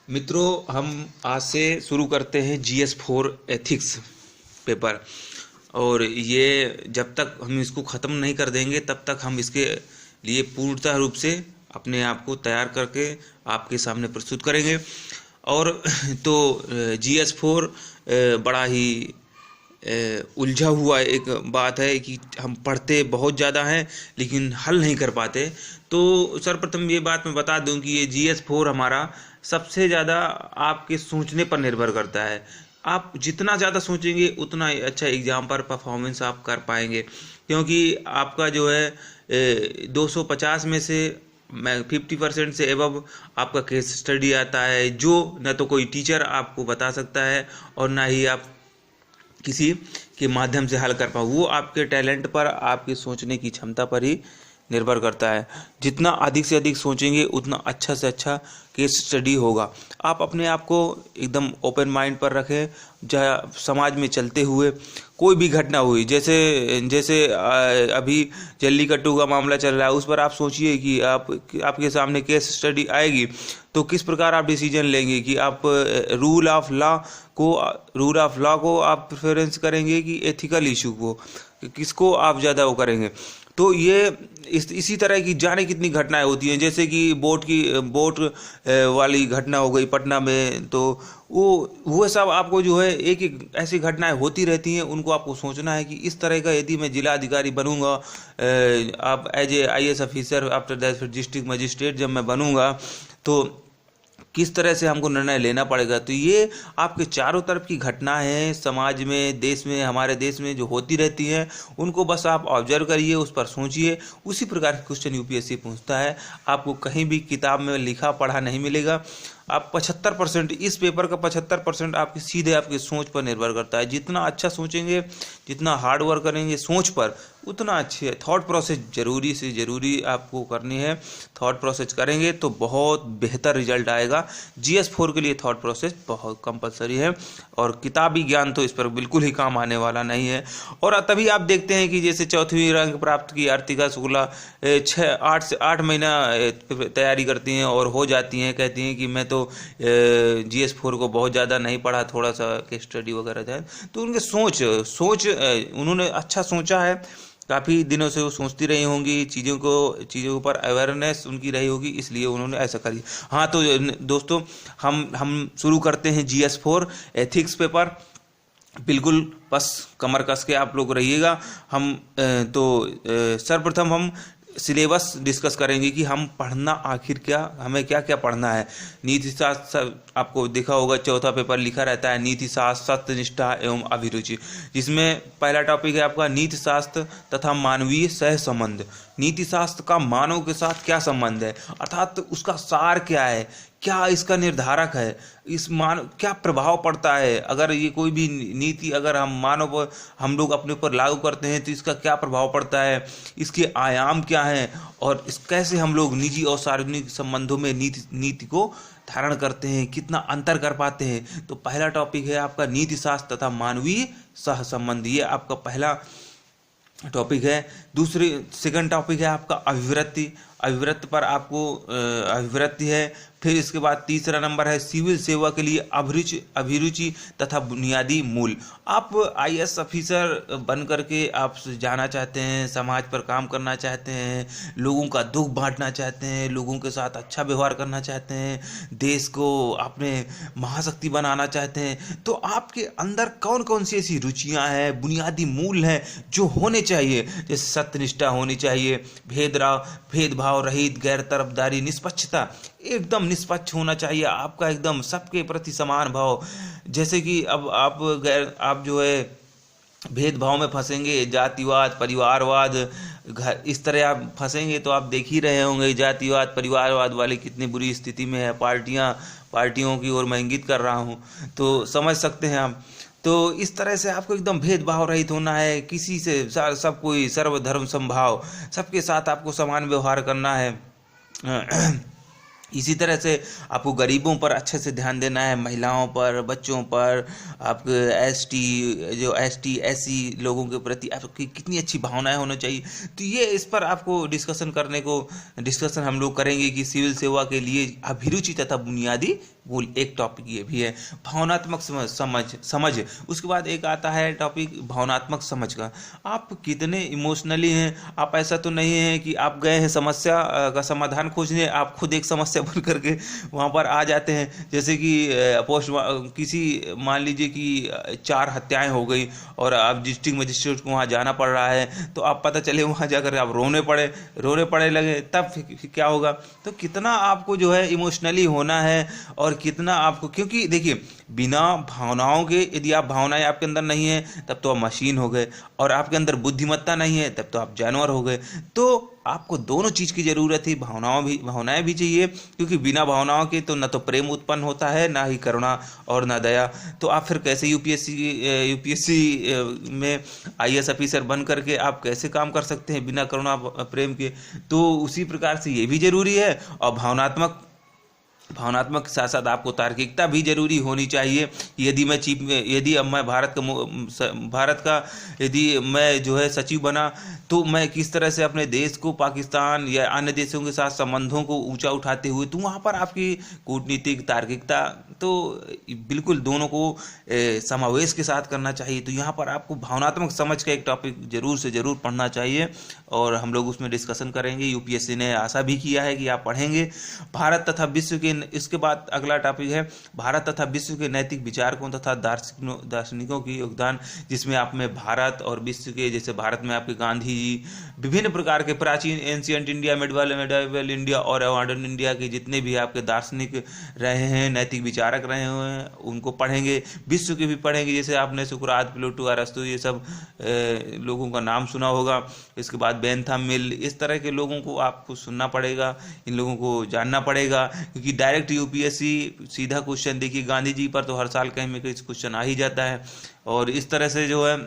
मित्रों, हम आज से शुरू करते हैं GS4 एथिक्स पेपर। और ये जब तक हम इसको ख़त्म नहीं कर देंगे तब तक हम इसके लिए पूर्णतः रूप से अपने आप को तैयार करके आपके सामने प्रस्तुत करेंगे। और तो GS4 बड़ा ही उलझा हुआ एक बात है कि हम पढ़ते बहुत ज़्यादा हैं लेकिन हल नहीं कर पाते। तो सर्वप्रथम ये बात मैं बता दूं कि ये GS4 हमारा सबसे ज़्यादा आपके सोचने पर निर्भर करता है। आप जितना ज़्यादा सोचेंगे उतना ही अच्छा एग्ज़ाम पर परफॉर्मेंस आप कर पाएंगे, क्योंकि आपका जो है 250 में से 50% से एबव आपका केस स्टडी आता है, जो न तो कोई टीचर आपको बता सकता है और ना ही आप किसी के माध्यम से हल कर पाओ। वो आपके टैलेंट पर, आपकी सोचने की क्षमता पर ही निर्भर करता है। जितना अधिक से अधिक सोचेंगे उतना अच्छा से अच्छा केस स्टडी होगा। आप अपने आप को एकदम ओपन माइंड पर रखें। जहाँ समाज में चलते हुए कोई भी घटना हुई, जैसे जैसे अभी जल्लीकट्टू का मामला चल रहा है, उस पर आप सोचिए कि आपके सामने केस स्टडी आएगी तो किस प्रकार आप डिसीजन लेंगे कि आप रूल ऑफ लॉ को आप प्रेफरेंस करेंगे कि एथिकल इशू को, किसको आप ज़्यादा वो करेंगे। तो ये इसी तरह की जाने कितनी घटनाएं होती हैं, जैसे कि बोट वाली घटना हो गई पटना में। तो वो सब आपको जो है एक एक ऐसी घटनाएं होती रहती हैं, उनको आपको सोचना है कि इस तरह का यदि मैं जिला अधिकारी बनूंगा, आप as a IAS officer, after that फिर डिस्ट्रिक्ट मजिस्ट्रेट जब मैं बनूंगा तो किस तरह से हमको निर्णय लेना पड़ेगा। तो ये आपके चारों तरफ की घटनाएं समाज में, देश में, हमारे देश में जो होती रहती हैं, उनको बस आप ऑब्जर्व करिए, उस पर सोचिए। उसी प्रकार के क्वेश्चन UPSC पूछता है। आपको कहीं भी किताब में लिखा पढ़ा नहीं मिलेगा। आप 75% इस पेपर का 75% आपकी सीधे आपकी सोच पर निर्भर करता है। जितना अच्छा सोचेंगे, जितना हार्ड वर्क करेंगे सोच पर, उतना अच्छी है। थॉट प्रोसेस ज़रूरी से ज़रूरी आपको करनी है। थॉट प्रोसेस करेंगे तो बहुत बेहतर रिजल्ट आएगा। GS4 के लिए थॉट प्रोसेस बहुत कंपलसरी है और किताबी ज्ञान तो इस पर बिल्कुल ही काम आने वाला नहीं है। और तभी आप देखते हैं कि जैसे 4वीं रैंक प्राप्त की आर्तिका शुक्ला 8 से 8 महीना तैयारी करती हैं और हो जाती हैं। कहती हैं कि मैं तो GS4 को बहुत ज़्यादा नहीं पढ़ा, थोड़ा सा केस स्टडी वगैरह जाए। तो उनके सोच उन्होंने अच्छा सोचा है। काफ़ी दिनों से वो सोचती रही होंगी चीज़ों के ऊपर अवेयरनेस उनकी रही होगी, इसलिए उन्होंने ऐसा करी। हाँ, तो दोस्तों हम शुरू करते हैं GS4 एथिक्स पेपर। बिल्कुल बस कमर कस के आप लोग रहिएगा। हम सर्वप्रथम हम सिलेबस डिस्कस करेंगे कि हम पढ़ना आखिर क्या, हमें क्या क्या पढ़ना है। नीति शास्त्र आपको देखा होगा, चौथा पेपर लिखा रहता है नीति शास्त्र, सत्यनिष्ठा एवं अभिरुचि, जिसमें पहला टॉपिक है आपका नीति शास्त्र तथा मानवीय सह संबंध। नीति शास्त्र का मानव के साथ क्या संबंध है, अर्थात उसका सार क्या है, क्या इसका निर्धारक है, क्या प्रभाव पड़ता है। अगर ये कोई भी नीति अगर हम लोग अपने ऊपर लागू करते हैं तो इसका क्या प्रभाव पड़ता है, इसके आयाम क्या हैं और कैसे हम लोग निजी और सार्वजनिक संबंधों में नीति को धारण करते हैं, कितना अंतर कर पाते हैं। तो पहला टॉपिक है आपका नीति शास्त्र तथा मानवीय सह संबंध, ये आपका पहला टॉपिक है। सेकंड टॉपिक है आपका अभिवृत्ति पर आपको अभिवृत्ति है। फिर इसके बाद तीसरा नंबर है सिविल सेवा के लिए अभिरुचि तथा बुनियादी मूल। आप IAS ऑफिसर बन करके आप जाना चाहते हैं, समाज पर काम करना चाहते हैं, लोगों का दुख बांटना चाहते हैं, लोगों के साथ अच्छा व्यवहार करना चाहते हैं, देश को अपने महाशक्ति बनाना चाहते हैं, तो आपके अंदर कौन कौन सी ऐसी रुचियां हैं, बुनियादी मूल हैं जो होने चाहिए। जैसे सत्यनिष्ठा होनी चाहिए, भेदभाव रहित, गैर तरफदारी, निष्पक्षता, एकदम निष्पक्ष होना चाहिए आपका, एकदम सबके प्रति समान भाव। जैसे कि अब आप जो है भेदभाव में फंसेंगे, जातिवाद, परिवारवाद, इस तरह आप फंसेंगे तो आप देख ही रहे होंगे जातिवाद, परिवारवाद वाले कितनी बुरी स्थिति में है। पार्टियों की ओर मैं इंगित कर रहा हूँ, तो समझ सकते हैं आप। तो इस तरह से आपको एकदम भेदभाव रहित होना है, किसी से सब कोई सर्वधर्म समभाव, सबके साथ आपको समान व्यवहार करना है। इसी तरह से आपको गरीबों पर अच्छे से ध्यान देना है, महिलाओं पर, बच्चों पर, आपके ST SC लोगों के प्रति आपकी कितनी अच्छी भावनाएं होनी चाहिए। तो ये इस पर आपको डिस्कशन हम लोग करेंगे कि सिविल सेवा के लिए अभिरुचि तथा बुनियादी भूल, एक टॉपिक ये भी है। भावनात्मक समझ। उसके बाद एक आता है टॉपिक भावनात्मक समझ का। आप कितने इमोशनली हैं। आप ऐसा तो नहीं है कि आप गए हैं समस्या का समाधान खोजने, आप खुद एक समस्या बन करके वहाँ पर आ जाते हैं। जैसे कि किसी मान लीजिए कि 4 हत्याएं हो गई और आप डिस्ट्रिक्ट मजिस्ट्रेट को वहाँ जाना पड़ रहा है, तो आप पता चले वहाँ जाकर आप रोने पड़े लगे, तब क्या होगा। तो कितना आपको जो है इमोशनली होना है और कितना आपको, क्योंकि देखिए बिना भावनाओं के, यदि आप भावनाएं आपके अंदर नहीं है तब तो आप मशीन हो गए, और आपके अंदर बुद्धिमत्ता नहीं है तब तो आप जानवर हो गए। तो आपको दोनों चीज़ की ज़रूरत है, भावनाएं भी चाहिए, क्योंकि बिना भावनाओं के तो न तो प्रेम उत्पन्न होता है, ना ही करुणा और ना दया। तो आप फिर कैसे यूपीएससी में आईएएस ऑफिसर बन करके आप कैसे काम कर सकते हैं बिना करुणा प्रेम के। तो उसी प्रकार से ये भी जरूरी है, और भावनात्मक के साथ साथ आपको तार्किकता भी जरूरी होनी चाहिए। यदि अब मैं भारत का यदि मैं जो है सचिव बना, तो मैं किस तरह से अपने देश को पाकिस्तान या अन्य देशों के साथ संबंधों को ऊंचा उठाते हुए, तो वहाँ पर आपकी कूटनीतिक तार्किकता तो बिल्कुल दोनों को समावेश के साथ करना चाहिए। तो यहाँ पर आपको भावनात्मक समझ का एक टॉपिक जरूर से जरूर पढ़ना चाहिए, और हम लोग उसमें डिस्कशन करेंगे। यूपीएससी ने आशा भी किया है कि आप पढ़ेंगे। भारत तथा विश्व के, इसके बाद अगला टॉपिक है भारत तथा विश्व के नैतिक विचारकों तथा दार्शनिकों की योगदान, जिसमें आप में भारत और विश्व के, जैसे भारत में आपके गांधी जी, विभिन्न प्रकार के प्राचीन एंशिएंट इंडिया, मिडिवल इंडिया और मॉडर्न इंडिया के जितने भी आपके दार्शनिक रहे हैं, नैतिक विचारक रहे हुए हैं, उनको पढ़ेंगे। विश्व के भी पढ़ेंगे, जैसे आपने सुकरात, प्लेटो, अरस्तु, ये सब लोगों का नाम सुना होगा। इसके बाद बेंथम मिल, इस तरह के लोगों को आपको सुनना पड़ेगा, इन लोगों को जानना पड़ेगा, क्योंकि डायरेक्ट यूपीएससी सीधा क्वेश्चन, देखिए गांधी जी पर तो हर साल कहीं में कहीं क्वेश्चन आ ही जाता है। और इस तरह से जो है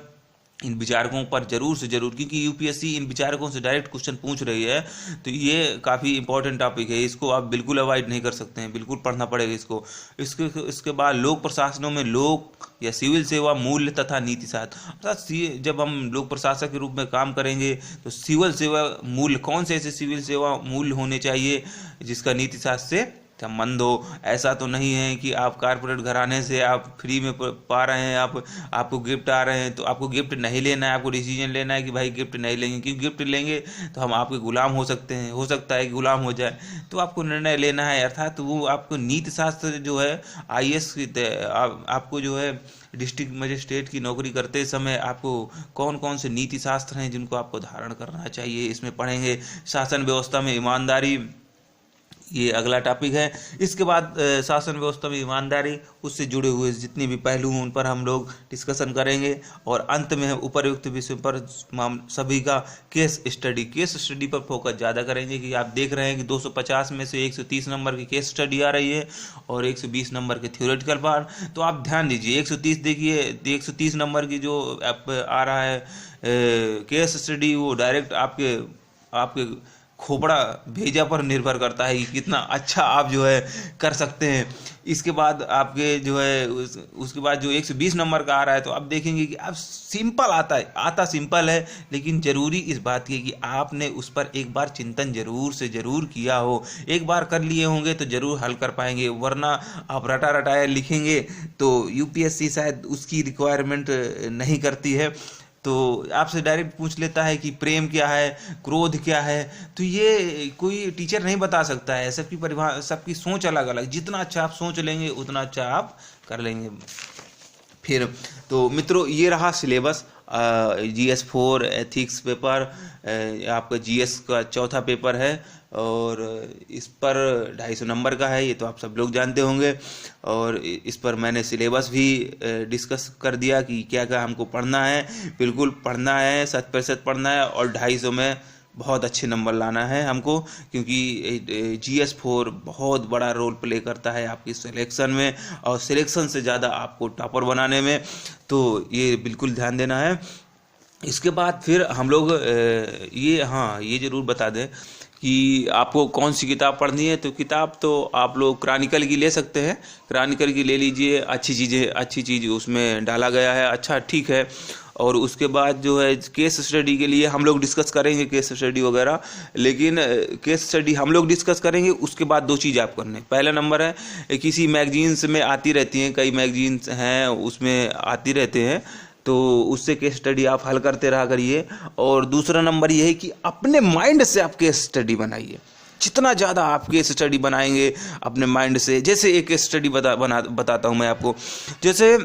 इन विचारकों पर जरूर से जरूर, क्योंकि यूपीएससी इन विचारकों से डायरेक्ट क्वेश्चन पूछ रही है, तो ये काफ़ी इंपॉर्टेंट टॉपिक है, इसको आप बिल्कुल अवॉइड नहीं कर सकते हैं, बिल्कुल पढ़ना पड़ेगा इसको। इसके बाद लोक प्रशासनों में लोक या सिविल सेवा मूल्य तथा नीति शास्त्र, अर्थात जब हम लोक प्रशासक के रूप में काम करेंगे तो सिविल सेवा मूल्य, कौन से ऐसे सिविल सेवा मूल्य होने चाहिए जिसका नीति शास्त्र से संबंध हो। ऐसा तो नहीं है कि आप कारपोरेट घराने से आप फ्री में पा रहे हैं, आपको गिफ्ट आ रहे हैं, तो आपको गिफ्ट नहीं लेना है, आपको डिसीजन लेना है कि भाई गिफ्ट नहीं लेंगे, क्योंकि गिफ्ट लेंगे तो हम आपके गुलाम हो सकते हैं, हो सकता है कि गुलाम हो जाए। तो आपको निर्णय लेना है, अर्थात वो आपको नीति शास्त्र जो है आईएएस आपको जो है डिस्ट्रिक्ट मजिस्ट्रेट की नौकरी करते समय आपको कौन कौन से नीति शास्त्र हैं जिनको आपको धारण करना चाहिए, इसमें पढ़ेंगे। शासन व्यवस्था में ईमानदारी, ये अगला टॉपिक है। इसके बाद शासन व्यवस्था में ईमानदारी, उससे जुड़े हुए जितने भी पहलू हैं उन पर हम लोग डिस्कशन करेंगे, और अंत में उपर्युक्त विषय पर सभी का केस स्टडी पर फोकस ज़्यादा करेंगे, कि आप देख रहे हैं कि 250 में से 130 नंबर की केस स्टडी आ रही है और 120 नंबर के थ्योरेटिकल पार्ट। तो आप ध्यान दीजिए, 130 देखिए, 130 नंबर की जो आ रहा है केस स्टडी, वो डायरेक्ट आपके खोपड़ा भेजा पर निर्भर करता है कि कितना अच्छा आप जो है कर सकते हैं। इसके बाद आपके जो है उसके बाद जो 120 नंबर का आ रहा है, तो आप देखेंगे कि आप सिंपल आता सिंपल है, लेकिन ज़रूरी इस बात की कि आपने उस पर एक बार चिंतन जरूर से जरूर किया हो। एक बार कर लिए होंगे तो ज़रूर हल कर पाएंगे, वरना आप रटाया लिखेंगे तो यूपीएससी शायद उसकी रिक्वायरमेंट नहीं करती है। तो आपसे डायरेक्ट पूछ लेता है कि प्रेम क्या है, क्रोध क्या है, तो ये कोई टीचर नहीं बता सकता है। सबकी परिभाषा, सबकी सोच अलग अलग, जितना अच्छा आप सोच लेंगे उतना अच्छा आप कर लेंगे। फिर तो मित्रों, ये रहा सिलेबस GS4 एथिक्स पेपर, आपका GS का चौथा पेपर है, और इस पर 250 नंबर का है, ये तो आप सब लोग जानते होंगे। और इस पर मैंने सिलेबस भी डिस्कस कर दिया कि क्या क्या हमको पढ़ना है। बिल्कुल पढ़ना है, 100% पढ़ना है, और 250 में बहुत अच्छे नंबर लाना है हमको, क्योंकि GS4 बहुत बड़ा रोल प्ले करता है आपकी सिलेक्शन में, और सिलेक्शन से ज़्यादा आपको टॉपर बनाने में। तो ये बिल्कुल ध्यान देना है। इसके बाद फिर हम लोग ये ज़रूर बता दें कि आपको कौन सी किताब पढ़नी है। तो किताब तो आप लोग क्रॉनिकल की ले सकते हैं, क्रॉनिकल की ले लीजिए, अच्छी चीज़ उसमें डाला गया है, अच्छा ठीक है। और उसके बाद जो है केस स्टडी के लिए हम लोग डिस्कस करेंगे केस स्टडी वगैरह, लेकिन केस स्टडी हम लोग डिस्कस करेंगे। उसके बाद 2 चीज़ आप करने, पहला नंबर है किसी मैगजीन्स में आती रहती हैं, कई मैगजीन्स हैं उसमें आती रहते हैं, तो उससे केस स्टडी आप हल करते रहा करिए। और दूसरा नंबर ये है कि अपने माइंड से आप केस स्टडी बनाइए। जितना ज़्यादा आप केस स्टडी बनाएंगे अपने माइंड से, जैसे एक केस स्टडी बताता हूँ मैं आपको। जैसे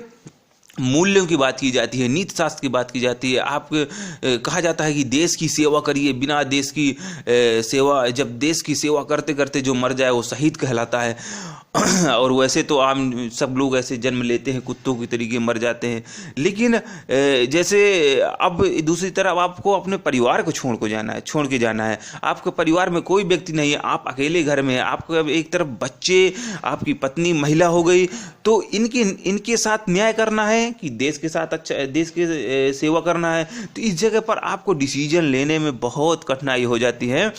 मूल्यों की बात की जाती है, नीति शास्त्र की बात की जाती है, आप कहा जाता है कि देश की सेवा करिए, बिना देश की सेवा, जब देश की सेवा करते करते जो मर जाए वो शहीद कहलाता है। और वैसे तो आम सब लोग ऐसे जन्म लेते हैं, कुत्तों की तरीके मर जाते हैं, लेकिन जैसे अब दूसरी तरफ आपको अपने परिवार को छोड़ के जाना है। आपके परिवार में कोई व्यक्ति नहीं है, आप अकेले घर में हैं, आपको एक तरफ बच्चे, आपकी पत्नी महिला हो गई, तो इनके साथ न्याय करना है कि देश के साथ देश के सेवा करना है। तो इस जगह पर आपको डिसीजन लेने में बहुत कठिनाई हो जाती है,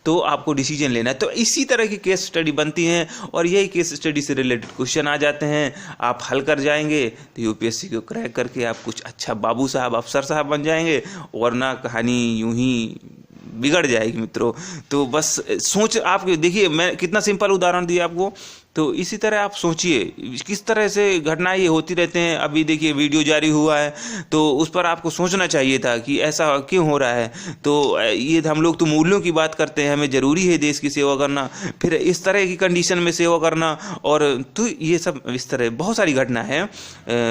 तो आपको डिसीजन लेना है। तो इसी तरह की केस स्टडी बनती हैं और यही केस स्टडी से रिलेटेड क्वेश्चन आ जाते हैं, आप हल कर जाएंगे तो यूपीएससी को क्रैक करके आप कुछ अच्छा बाबू साहब, अफसर साहब बन जाएंगे, वरना कहानी यूं ही बिगड़ जाएगी मित्रों। तो बस सोच, आप देखिए मैं कितना सिंपल उदाहरण दिया आपको, तो इसी तरह आप सोचिए किस तरह से घटनाएं ये होती रहते हैं। अभी देखिए वीडियो जारी हुआ है, तो उस पर आपको सोचना चाहिए था कि ऐसा क्यों हो रहा है। तो ये हम लोग तो मूल्यों की बात करते हैं, हमें ज़रूरी है देश की सेवा करना, फिर इस तरह की कंडीशन में सेवा करना, और तो ये सब इस तरह बहुत सारी घटना है।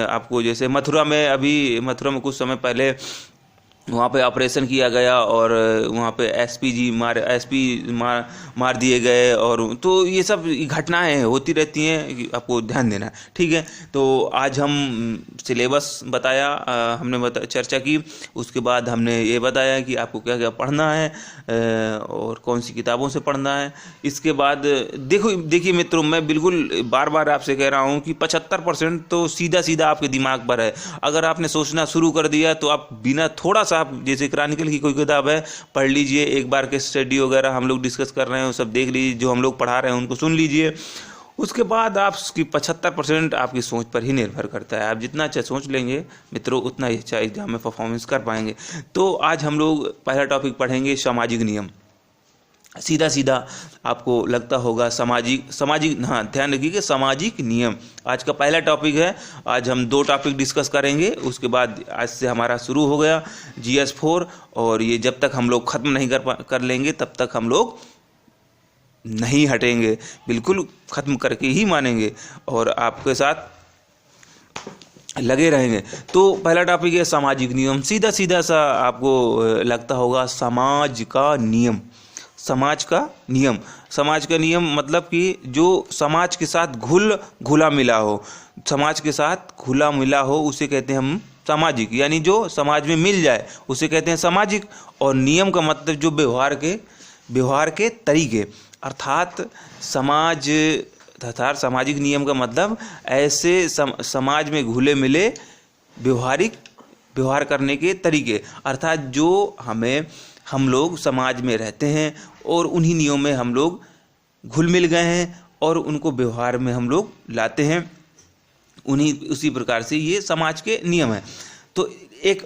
आपको जैसे मथुरा में कुछ समय पहले वहाँ पे ऑपरेशन किया गया और वहाँ पे एसपी मार दिए गए, और तो ये सब घटनाएं होती रहती हैं, आपको ध्यान देना है, ठीक है। तो आज हम सिलेबस बताया, हमने चर्चा की, उसके बाद हमने ये बताया कि आपको क्या क्या पढ़ना है और कौन सी किताबों से पढ़ना है। इसके बाद देखिए मित्रों, मैं बिल्कुल बार बार आपसे कह रहा हूँ कि 75% तो सीधा सीधा आपके दिमाग पर है। अगर आपने सोचना शुरू कर दिया तो आप बिना थोड़ा सा, आप जैसे क्रॉनिकल की कोई किताब है पढ़ लीजिए, एक बार के स्टडी वगैरह हम लोग डिस्कस कर रहे हैं वो सब देख लीजिए, जो हम लोग पढ़ा रहे हैं उनको सुन लीजिए। उसके बाद आपकी 75% आपकी सोच पर ही निर्भर करता है। आप जितना अच्छा सोच लेंगे मित्रों, उतना ही अच्छा एग्जाम में परफॉर्मेंस कर पाएंगे। तो आज हम लोग पहला टॉपिक पढ़ेंगे सामाजिक नियम। सीधा सीधा आपको लगता होगा सामाजिक हाँ, ध्यान रखिए सामाजिक नियम आज का पहला टॉपिक है। आज हम 2 टॉपिक डिस्कस करेंगे, उसके बाद आज से हमारा शुरू हो गया GS4, और ये जब तक हम लोग ख़त्म नहीं कर लेंगे तब तक हम लोग नहीं हटेंगे, बिल्कुल ख़त्म करके ही मानेंगे और आपके साथ लगे रहेंगे। तो पहला टॉपिक है सामाजिक नियम। सीधा सीधा सा आपको लगता होगा समाज का नियम। समाज का नियम मतलब कि जो समाज के साथ घुला मिला हो, समाज के साथ घुला मिला हो उसे कहते हैं हम सामाजिक, यानी जो समाज में मिल जाए उसे कहते हैं सामाजिक। और नियम का मतलब जो व्यवहार के तरीके, अर्थात सामाजिक नियम का मतलब ऐसे समाज में घुले मिले व्यवहार करने के तरीके, अर्थात जो हम लोग समाज में रहते हैं और उन्हीं नियमों में हम लोग घुल मिल गए हैं और उनको व्यवहार में हम लोग लाते हैं, उसी प्रकार से ये समाज के नियम हैं। तो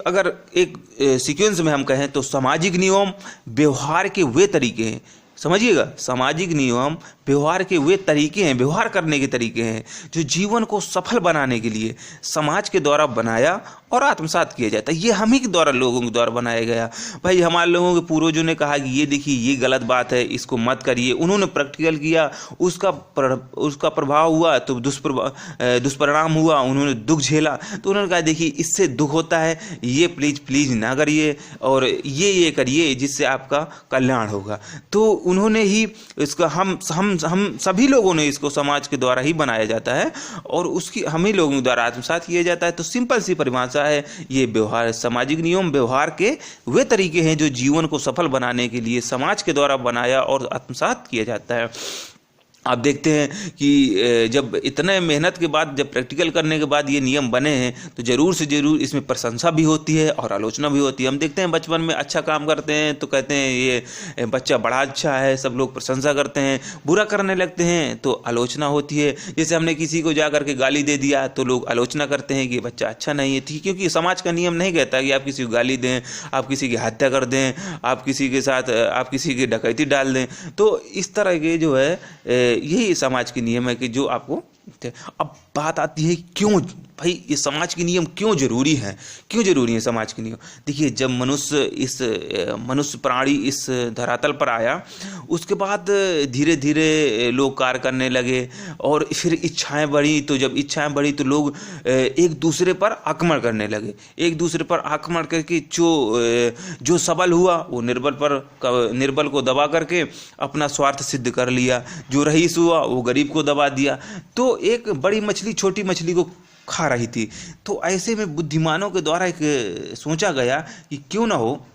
अगर एक सीक्वेंस में हम कहें तो सामाजिक नियम व्यवहार के वे तरीके हैं, समझिएगा, सामाजिक नियम व्यवहार के वे तरीके हैं, व्यवहार करने के तरीके हैं जो जीवन को सफल बनाने के लिए समाज के द्वारा बनाया और आत्मसात किया जाता है। ये हम ही के द्वारा, लोगों के द्वारा बनाया गया। भाई हमारे लोगों के पूर्वजों ने कहा कि ये देखिए ये गलत बात है, इसको मत करिए, उन्होंने प्रैक्टिकल किया, उसका प्रभाव हुआ तो दुष्परिणाम हुआ, उन्होंने दुख झेला, तो उन्होंने कहा देखिए इससे दुख होता है, ये प्लीज ना करिए और ये करिए जिससे आपका कल्याण होगा। तो उन्होंने ही इसका हम सभी लोगों ने इसको समाज के द्वारा ही बनाया जाता है और उसकी हम ही लोगों द्वारा आत्मसात किया जाता है। तो सिंपल सी परिभाषा है, ये व्यवहार, सामाजिक नियम व्यवहार के वे तरीके हैं जो जीवन को सफल बनाने के लिए समाज के द्वारा बनाया और आत्मसात किया जाता है। आप देखते हैं कि जब इतने मेहनत के बाद, जब प्रैक्टिकल करने के बाद ये नियम बने हैं, तो ज़रूर से ज़रूर इसमें प्रशंसा भी होती है और आलोचना भी होती है। हम देखते हैं बचपन में अच्छा काम करते हैं तो कहते हैं ये बच्चा बड़ा अच्छा है, सब लोग प्रशंसा करते हैं। बुरा करने लगते हैं तो आलोचना होती है। जैसे हमने किसी को जा करके गाली दे दिया तो लोग आलोचना करते हैं कि ये बच्चा अच्छा नहीं है, ठीक, क्योंकि समाज का नियम नहीं कहता कि आप किसी को गाली दें, आप किसी की हत्या कर दें, आप किसी के साथ आप किसी की डकैती डाल दें। तो इस तरह के जो है यही समाज के नियम है कि जो आपको। अब बात आती है क्यों भाई ये समाज के नियम क्यों जरूरी है, क्यों जरूरी है समाज के नियम। देखिए, जब मनुष्य प्राणी इस धरातल पर आया, उसके बाद धीरे धीरे लोग कार्य करने लगे और फिर इच्छाएं बढ़ी। तो जब इच्छाएं बढ़ी तो लोग एक दूसरे पर आक्रमण करने लगे, एक दूसरे पर आक्रमण करके जो सबल हुआ वो निर्बल को दबा करके अपना स्वार्थ सिद्ध कर लिया, जो रईस हुआ वो गरीब को दबा दिया। तो एक बड़ी मछली छोटी मछली को खा रही थी। तो ऐसे में बुद्धिमानों के द्वारा एक सोचा गया कि क्यों ना हो,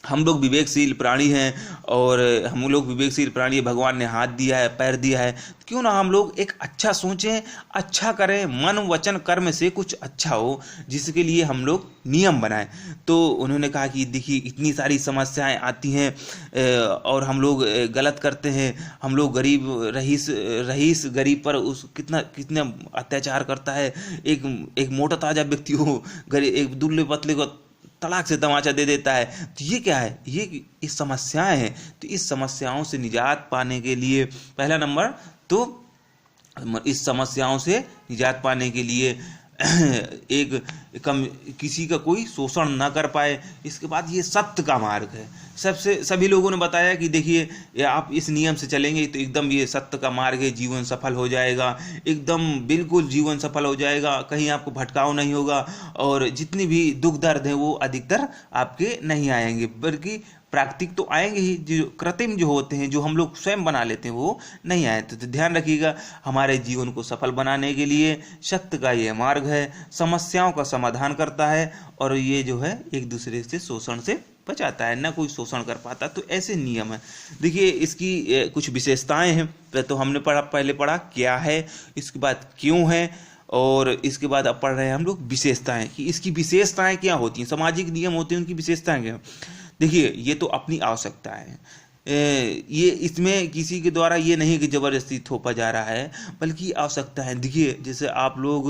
हम लोग विवेकशील प्राणी हैं और हम लोग विवेकशील प्राणी, भगवान ने हाथ दिया है, पैर दिया है, क्यों ना हम लोग एक अच्छा सोचें, अच्छा करें, मन वचन कर्म से कुछ अच्छा हो, जिसके लिए हम लोग नियम बनाएं। तो उन्होंने कहा कि देखिए इतनी सारी समस्याएं आती हैं और हम लोग गलत करते हैं, हम लोग गरीब रईस गरीब पर कितना अत्याचार करता है। एक मोटा ताजा व्यक्ति हो, एक दुबले पतले को तड़ाक से तमाचा दे देता है। तो ये क्या है, ये समस्याएं हैं। तो इस समस्याओं से निजात पाने के लिए पहला नंबर, तो इस समस्याओं से निजात पाने के लिए किसी का कोई शोषण ना कर पाए। इसके बाद ये सत्य का मार्ग है। सभी लोगों ने बताया कि देखिए आप इस नियम से चलेंगे तो एकदम ये सत्य का मार्ग है, जीवन सफल हो जाएगा, एकदम बिल्कुल जीवन सफल हो जाएगा, कहीं आपको भटकाव नहीं होगा और जितनी भी दुख दर्द है वो अधिकतर आपके नहीं आएंगे, बल्कि प्राकृतिक तो आएंगे ही, जो कृत्रिम जो होते हैं, जो हम लोग स्वयं बना लेते हैं, वो नहीं आए। तो ध्यान रखिएगा, हमारे जीवन को सफल बनाने के लिए सत्य का ये मार्ग है, समस्याओं का समाधान करता है और ये जो है एक दूसरे से शोषण से बचाता है, ना कोई शोषण कर पाता। तो ऐसे नियम है। देखिए इसकी कुछ विशेषताएं हैं। तो हमने पहले पढ़ा क्या है, इसके बाद क्यों है, और इसके बाद अब पढ़ रहे हैं हम लोग विशेषताएं, कि इसकी विशेषताएं क्या होती हैं, सामाजिक नियम होते हैं उनकी विशेषताएं क्या। देखिए ये तो अपनी आवश्यकता है, ये इसमें किसी के द्वारा ये नहीं कि ज़बरदस्ती थोपा जा रहा है, बल्कि आवश्यकता है। देखिए जैसे आप लोग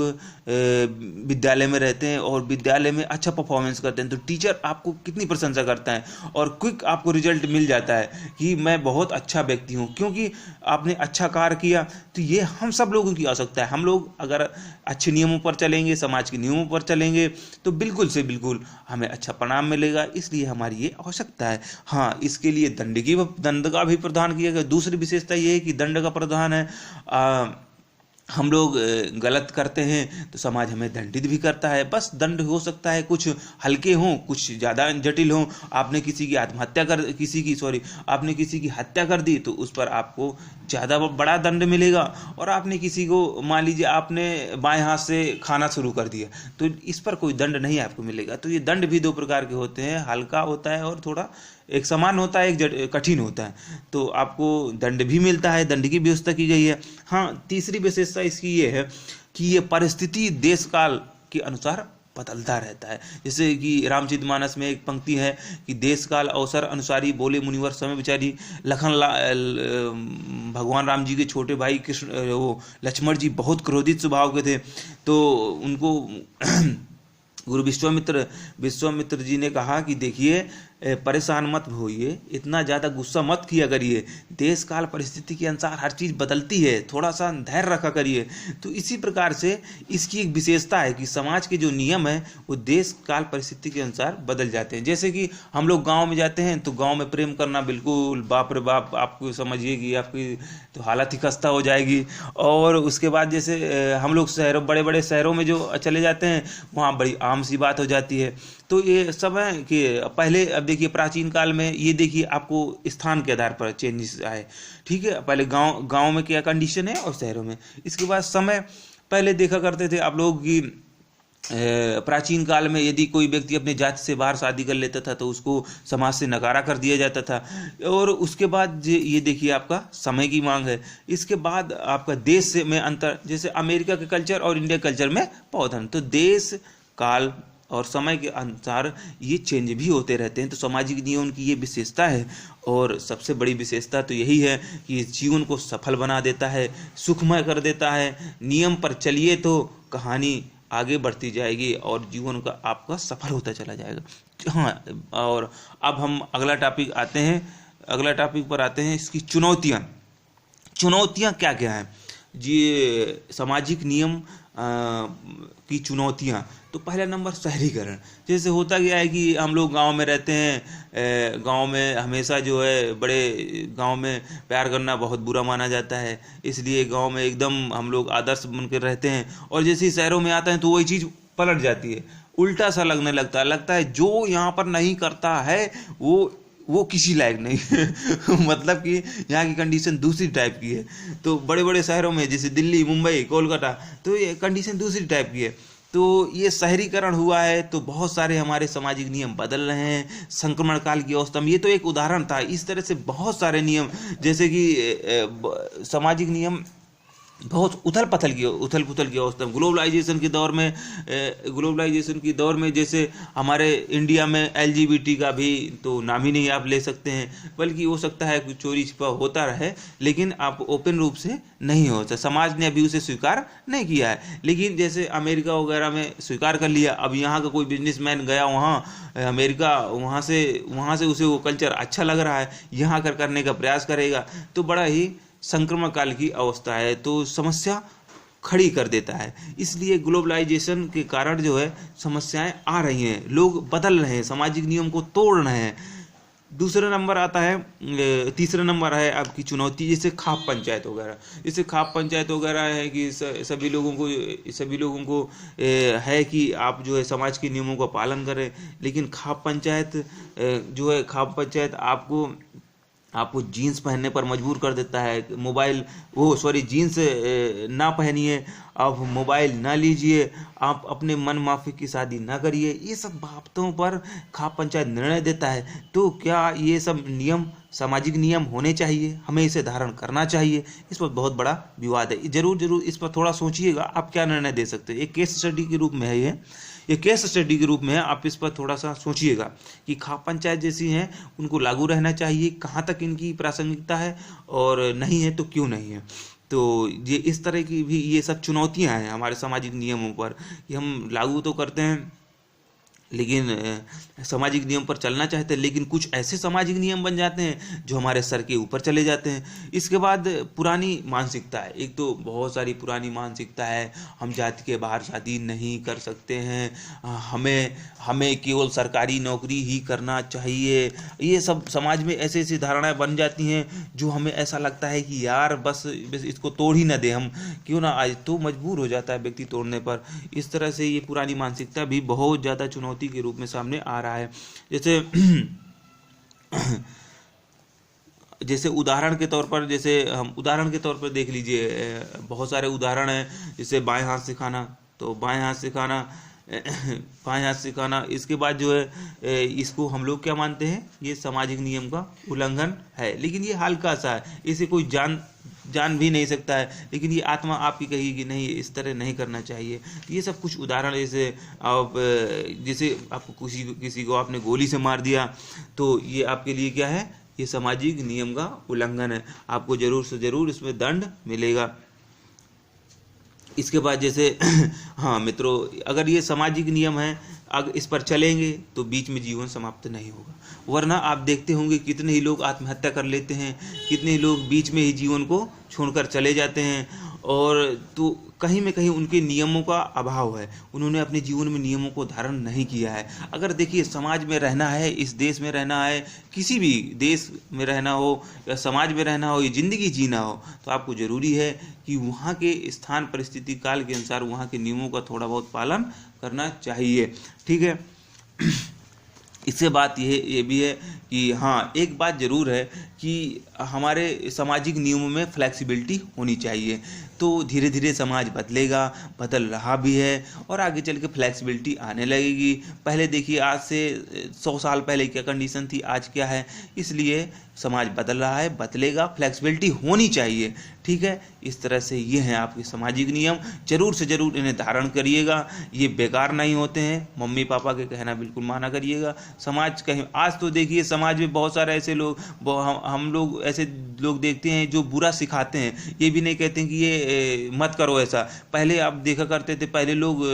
विद्यालय में रहते हैं और विद्यालय में अच्छा परफॉर्मेंस करते हैं तो टीचर आपको कितनी प्रशंसा करता है और क्विक आपको रिजल्ट मिल जाता है कि मैं बहुत अच्छा व्यक्ति हूँ, क्योंकि आपने अच्छा कार्य किया। तो ये हम सब लोगों की आवश्यकता है। हम लोग अगर अच्छे नियमों पर चलेंगे, समाज के नियमों पर चलेंगे, तो बिल्कुल से बिल्कुल हमें अच्छा परिणाम मिलेगा। इसलिए हमारी ये आवश्यकता है। हाँ, इसके लिए दंड का भी प्रावधान किया गया। दूसरी विशेषता ये है कि दंड का प्रावधान है। हम लोग गलत करते हैं तो समाज हमें दंडित भी करता है। बस दंड हो सकता है कुछ हल्के हों, कुछ ज़्यादा जटिल हों। आपने किसी की हत्या कर दी तो उस पर आपको ज़्यादा बड़ा दंड मिलेगा, और आपने किसी को, मान लीजिए आपने बाएं हाथ से खाना शुरू कर दिया तो इस पर कोई दंड नहीं आपको मिलेगा। तो ये दंड भी दो प्रकार के होते हैं, हल्का होता है और थोड़ा एक समान होता है, एक कठिन होता है। तो आपको दंड भी मिलता है, दंड की व्यवस्था की गई है। हाँ, तीसरी विशेषता इसकी ये है कि ये परिस्थिति देश काल के अनुसार बदलता रहता है। जैसे कि रामचरितमानस में एक पंक्ति है कि देश काल अवसर अनुसारी बोले मुनिवर समय विचारी। भगवान राम जी के छोटे भाई लक्ष्मण जी बहुत क्रोधित स्वभाव के थे, तो उनको गुरु विश्वामित्र जी ने कहा कि देखिए परेशान मत होइए, इतना ज़्यादा गुस्सा मत किया करिए, देश काल परिस्थिति के अनुसार हर चीज़ बदलती है, थोड़ा सा धैर्य रखा करिए। तो इसी प्रकार से इसकी एक विशेषता है कि समाज के जो नियम है वो देश काल परिस्थिति के अनुसार बदल जाते हैं। जैसे कि हम लोग गांव में जाते हैं तो गांव में प्रेम करना बिल्कुल बाप रे बाप, आपको समझिए कि आपकी तो हालत ही खस्ता हो जाएगी। और उसके बाद जैसे हम लोग बड़े बड़े शहरों में जो चले जाते हैं वहाँ बड़ी आम सी बात हो जाती है। तो ये सब है कि पहले, अब देखिए प्राचीन काल में ये देखिए आपको स्थान के आधार पर चेंजेस आए, ठीक है। पहले गांव में क्या कंडीशन है और शहरों में। इसके बाद समय, पहले देखा करते थे आप लोग कि प्राचीन काल में यदि कोई व्यक्ति अपने जाति से बाहर शादी कर लेता था तो उसको समाज से नकारा कर दिया जाता था। और उसके बाद ये देखिए आपका समय की मांग है। इसके बाद आपका देश से में अंतर, जैसे अमेरिका के कल्चर और इंडिया कल्चर में पौधन, तो देश काल और समय के अनुसार ये चेंज भी होते रहते हैं। तो सामाजिक नियम की ये विशेषता है, और सबसे बड़ी विशेषता तो यही है कि जीवन को सफल बना देता है, सुखमय कर देता है। नियम पर चलिए तो कहानी आगे बढ़ती जाएगी और जीवन का आपका सफल होता चला जाएगा। हाँ, और अब हम अगला टॉपिक पर आते हैं इसकी चुनौतियाँ क्या क्या हैं जी। सामाजिक नियम की चुनौतियाँ, तो पहला नंबर शहरीकरण। जैसे होता गया है कि हम लोग गांव में रहते हैं, गांव में हमेशा जो है बड़े गांव में प्यार करना बहुत बुरा माना जाता है, इसलिए गांव में एकदम हम लोग आदर्श बनकर रहते हैं। और जैसे ही शहरों में आते हैं तो वही चीज़ पलट जाती है, उल्टा सा लगने लगता है जो यहाँ पर नहीं करता है वो किसी लायक नहीं मतलब कि यहाँ की कंडीशन दूसरी टाइप की है। तो बड़े बड़े शहरों में जैसे दिल्ली, मुंबई, कोलकाता, तो ये कंडीशन दूसरी टाइप की है। तो ये शहरीकरण हुआ है तो बहुत सारे हमारे सामाजिक नियम बदल रहे हैं। संक्रमण काल की अवस्था में ये तो एक उदाहरण था, इस तरह से बहुत सारे नियम, जैसे कि सामाजिक नियम बहुत उथल पुथल की अवस्था में, ग्लोबलाइजेशन की दौर में जैसे हमारे इंडिया में LGBT का भी तो नाम ही नहीं आप ले सकते हैं, बल्कि हो सकता है कुछ चोरी छिपा होता रहे, लेकिन आप ओपन रूप से नहीं होता। समाज ने अभी उसे स्वीकार नहीं किया है, लेकिन जैसे अमेरिका वगैरह में स्वीकार कर लिया। अब यहाँ का कोई बिजनेसमैन गया वहाँ अमेरिका, वहाँ से उसे वो कल्चर अच्छा लग रहा है, यहाँ करने का प्रयास करेगा, तो बड़ा ही संक्रमण काल की अवस्था है, तो समस्या खड़ी कर देता है। इसलिए ग्लोबलाइजेशन के कारण जो है समस्याएं आ रही हैं, लोग बदल रहे हैं, सामाजिक नियम को तोड़ रहे हैं। तीसरा नंबर है आपकी चुनौती, जैसे खाप पंचायत वगैरह है कि सभी लोगों को है कि आप जो है समाज के नियमों का पालन करें, लेकिन खाप पंचायत आपको जीन्स पहनने पर मजबूर कर देता है। जीन्स ना पहनिए, आप मोबाइल ना लीजिए, आप अपने मन माफिक की शादी ना करिए, ये सब बातों पर खाप पंचायत निर्णय देता है। तो क्या ये सब नियम सामाजिक नियम होने चाहिए, हमें इसे धारण करना चाहिए? इस पर बहुत बड़ा विवाद है। जरूर इस पर थोड़ा सोचिएगा, आप क्या निर्णय दे सकते हैं। एक केस स्टडी के रूप में है ये केस स्टडी के रूप में है, आप इस पर थोड़ा सा सोचिएगा कि खाप पंचायत जैसी हैं उनको लागू रहना चाहिए, कहाँ तक इनकी प्रासंगिकता है, और नहीं है तो क्यों नहीं है। तो ये इस तरह की भी ये सब चुनौतियां हैं हमारे सामाजिक नियमों पर, कि हम लागू तो करते हैं लेकिन सामाजिक नियम पर चलना चाहते हैं, लेकिन कुछ ऐसे सामाजिक नियम बन जाते हैं जो हमारे सर के ऊपर चले जाते हैं। इसके बाद पुरानी मानसिकता है, एक तो बहुत सारी पुरानी मानसिकता है, हम जाति के बाहर शादी नहीं कर सकते हैं, हमें केवल सरकारी नौकरी ही करना चाहिए। ये सब समाज में ऐसी ऐसी धारणाएं बन जाती हैं जो हमें ऐसा लगता है कि यार बस इसको तोड़ ही ना दे, हम क्यों ना, आज तो मजबूर हो जाता है व्यक्ति तोड़ने पर। इस तरह से ये पुरानी मानसिकता भी बहुत ज़्यादा चुनौती के रूप में सामने आ रहा है। जैसे उदाहरण के तौर पर देख लीजिए, बहुत सारे उदाहरण हैं, जैसे बाएं हाथ सिखाना, इसके बाद जो है इसको हम लोग क्या मानते हैं, ये सामाजिक नियम का उल्लंघन है, लेकिन ये हल्का सा है, इसे कोई जान भी नहीं सकता है, लेकिन ये आत्मा आपकी कही कि नहीं इस तरह नहीं करना चाहिए। ये सब कुछ उदाहरण, जैसे आपको किसी को आपने गोली से मार दिया तो ये आपके लिए क्या है, ये सामाजिक नियम का उल्लंघन है, आपको जरूर से जरूर इसमें दंड मिलेगा। इसके बाद जैसे हाँ मित्रों, अगर ये सामाजिक नियम है, अगर इस पर चलेंगे तो बीच में जीवन समाप्त नहीं होगा, वरना आप देखते होंगे कितने ही लोग आत्महत्या कर लेते हैं, कितने ही लोग बीच में ही जीवन को छोड़कर चले जाते हैं, और तो कहीं में कहीं उनके नियमों का अभाव है, उन्होंने अपने जीवन में नियमों को धारण नहीं किया है। अगर देखिए समाज में रहना है, इस देश में रहना है, किसी भी देश में रहना हो या समाज में रहना हो, ये ज़िंदगी जीना हो, तो आपको ज़रूरी है कि वहाँ के स्थान परिस्थिति काल के अनुसार वहाँ के नियमों का थोड़ा बहुत पालन करना चाहिए। ठीक है। इससे बात ये भी है कि हाँ, एक बात ज़रूर है कि हमारे सामाजिक नियमों में फ्लेक्सिबिलिटी होनी चाहिए। तो धीरे धीरे समाज बदलेगा, बदल रहा भी है और आगे चल के फ्लेक्सिबिलिटी आने लगेगी। पहले देखिए आज से 100 साल पहले क्या कंडीशन थी, आज क्या है, इसलिए समाज बदल रहा है, बदलेगा, फ्लेक्सिबिलिटी होनी चाहिए। ठीक है, इस तरह से ये हैं आपके सामाजिक नियम, जरूर से जरूर इन्हें धारण करिएगा, ये बेकार नहीं होते हैं, मम्मी पापा के कहना बिल्कुल माना करिएगा। समाज कहीं आज तो देखिए समाज में बहुत सारे ऐसे लोग, हम लोग ऐसे लोग देखते हैं जो बुरा सिखाते हैं, ये भी नहीं कहते हैं कि ये मत करो ऐसा। पहले आप देखा करते थे, पहले लोग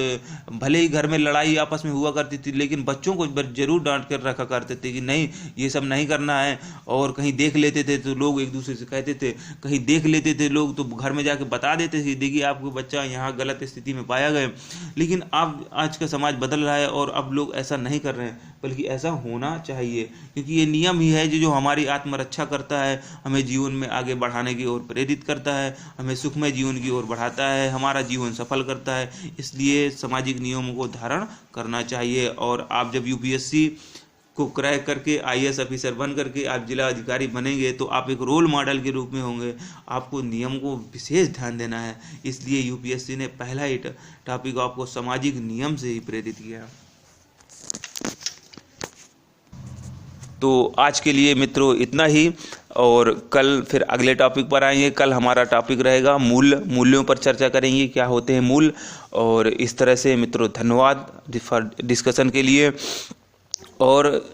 भले ही घर में लड़ाई आपस में हुआ करती थी, लेकिन बच्चों को जरूर डांट कर रखा करते थे कि नहीं ये सब नहीं करना है। और कहीं देख लेते थे तो लोग एक दूसरे से कहते थे, कहीं देख लेते थे लोग तो घर में जाके बता देते थे, देखिए आपको बच्चा यहाँ गलत स्थिति में पाया गया। लेकिन अब आज का समाज बदल रहा है और अब लोग ऐसा नहीं कर रहे हैं, बल्कि ऐसा होना चाहिए, क्योंकि ये नियम ही है जो हमारी आत्मरक्षा करता है, हमें जीवन में आगे बढ़ाने की ओर प्रेरित करता है, हमें सुखमय जीवन की ओर बढ़ाता है, हमारा जीवन सफल करता है। इसलिए सामाजिक नियमों को धारण करना चाहिए। और आप जब यूपीएससी को क्रैक करके IAS ऑफिसर बन करके आप जिला अधिकारी बनेंगे तो आप एक रोल मॉडल के रूप में होंगे। आपको नियम को विशेष ध्यान देना है, इसलिए यूपीएससी ने पहला ही टॉपिक आपको सामाजिक नियम से ही प्रेरित किया। तो आज के लिए मित्रों इतना ही, और कल फिर अगले टॉपिक पर आएंगे। कल हमारा टॉपिक रहेगा मूल्यों पर चर्चा करेंगे, क्या होते हैं मूल्य। और इस तरह से मित्रों धन्यवाद डिस्कशन के लिए, और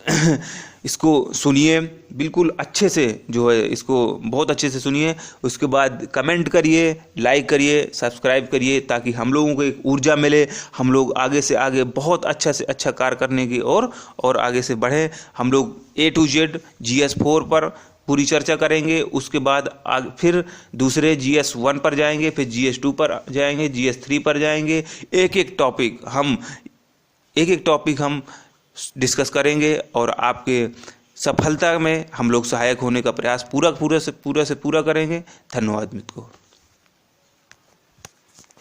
इसको सुनिए बिल्कुल अच्छे से, जो है इसको बहुत अच्छे से सुनिए, उसके बाद कमेंट करिए, लाइक करिए, सब्सक्राइब करिए, ताकि हम लोगों को एक ऊर्जा मिले, हम लोग आगे से आगे बहुत अच्छा से अच्छा कार्य करने की और आगे से बढ़ें। हम लोग A to Z GS4 पर पूरी चर्चा करेंगे, उसके बाद फिर दूसरे GS1 पर जाएंगे, फिर GS2 पर जाएंगे, GS3 पर जाएंगे। एक एक टॉपिक हम डिस्कस करेंगे और आपके सफलता में हम लोग सहायक होने का प्रयास पूरा से पूरा करेंगे। धन्यवाद मित्रों।